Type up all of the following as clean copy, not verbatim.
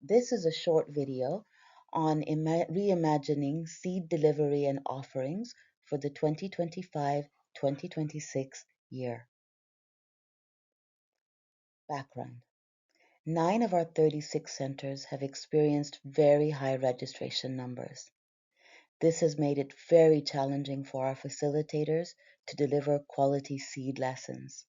This is a short video on reimagining seed delivery and offerings for the 2025-2026 year. Background. 9 of our 36 centers have experienced very high registration numbers. This has made it very challenging for our facilitators to deliver quality seed lessons.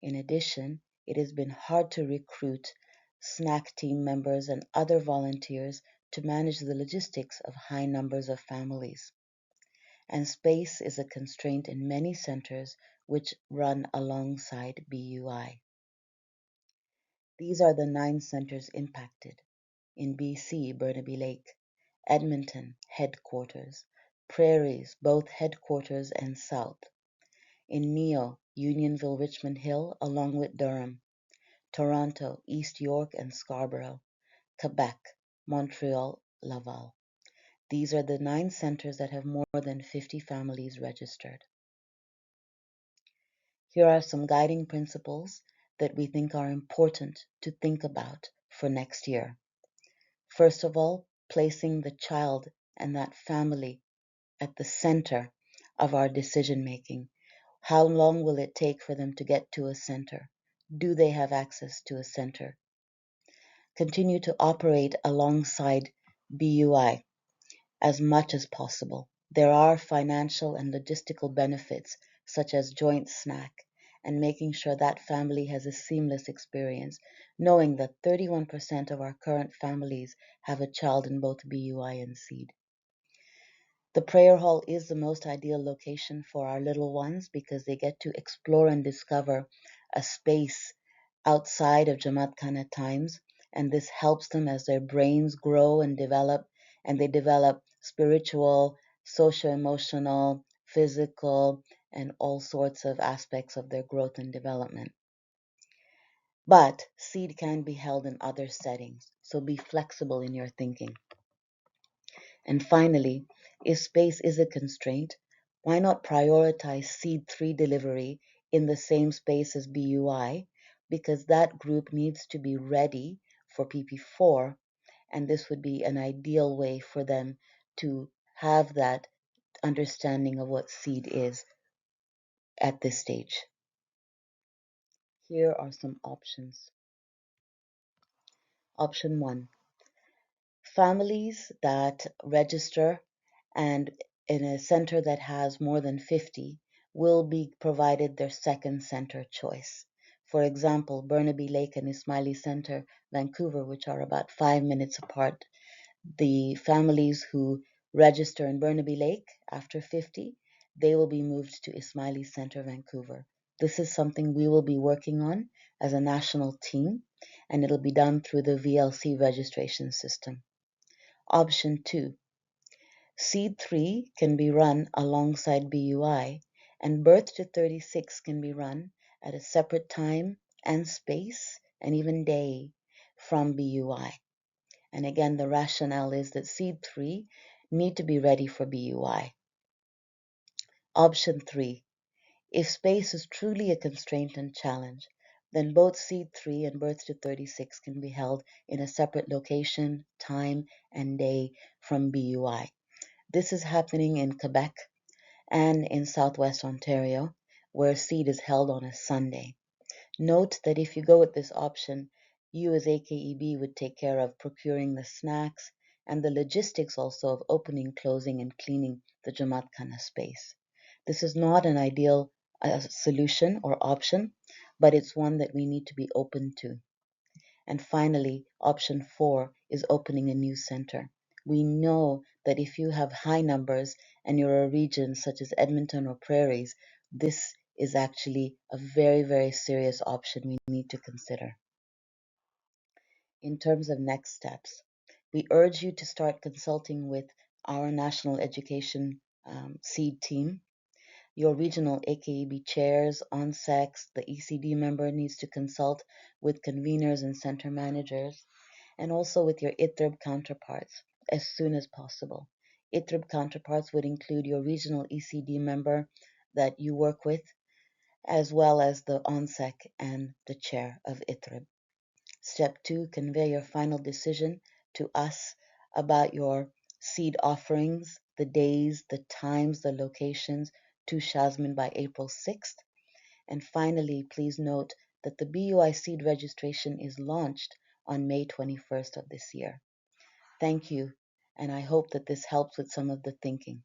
In addition, it has been hard to recruit SNAC team members and other volunteers to manage the logistics of high numbers of families. And space is a constraint in many centers which run alongside BUI. These are the 9 centers impacted. In BC, Burnaby Lake; Edmonton, headquarters; Prairies, both headquarters and south; in Neo, Unionville, Richmond Hill, along with Durham; Toronto, East York and Scarborough; Quebec, Montreal, Laval. These are the 9 centers that have more than 50 families registered. Here are some guiding principles that we think are important to think about for next year. First of all, placing the child and that family at the center of our decision making. How long will it take for them to get to a center? Do they have access to a center? Continue to operate alongside BUI as much as possible. There are financial and logistical benefits, such as joint snack and making sure that family has a seamless experience, knowing that 31% of our current families have a child in both BUI and SEED. The prayer hall is the most ideal location for our little ones because they get to explore and discover a space outside of Jamaat Khana times, and this helps them as their brains grow and they develop spiritual, socio-emotional, physical, and all sorts of aspects of their growth and development. But seed can be held in other settings, so be flexible in your thinking. And finally, if space is a constraint, why not prioritize Seed 3 delivery in the same space as BUI? Because that group needs to be ready for PP4, and this would be an ideal way for them to have that understanding of what seed is at this stage. Here are some options. Option 1. Families that register and in a center that has more than 50 will be provided their second center choice. For example, Burnaby Lake and Ismaili Center, Vancouver, which are about 5 minutes apart. The families who register in Burnaby Lake after 50, they will be moved to Ismaili Center, Vancouver. This is something we will be working on as a national team, and it'll be done through the VLC registration system. Option 2. Seed 3 can be run alongside BUI, and Birth to 36 can be run at a separate time and space and even day from BUI. And again, the rationale is that Seed 3 need to be ready for BUI. Option 3. If space is truly a constraint and challenge, then both Seed 3 and Birth to 36 can be held in a separate location, time, and day from BUI. This is happening in Quebec and in Southwest Ontario, where seed is held on a Sunday. Note that if you go with this option, you as AKEB would take care of procuring the snacks and the logistics also of opening, closing, and cleaning the Jamaat Khana space. This is not an ideal solution or option, but it's one that we need to be open to. And finally, option 4 is opening a new center. We know that if you have high numbers and you're a region such as Edmonton or Prairies, this is actually a very, very serious option we need to consider. In terms of next steps, we urge you to start consulting with our National Education SEED team. Your regional AKEB chairs, ONSECs, the ECD member needs to consult with conveners and center managers, and also with your ITRB counterparts as soon as possible. ITRB counterparts would include your regional ECD member that you work with, as well as the ONSEC and the chair of ITRB. Step 2, convey your final decision to us about your seed offerings, the days, the times, the locations to Shasmin by April 6th. And finally, please note that the BUI seed registration is launched on May 21st of this year. Thank you, and I hope that this helps with some of the thinking.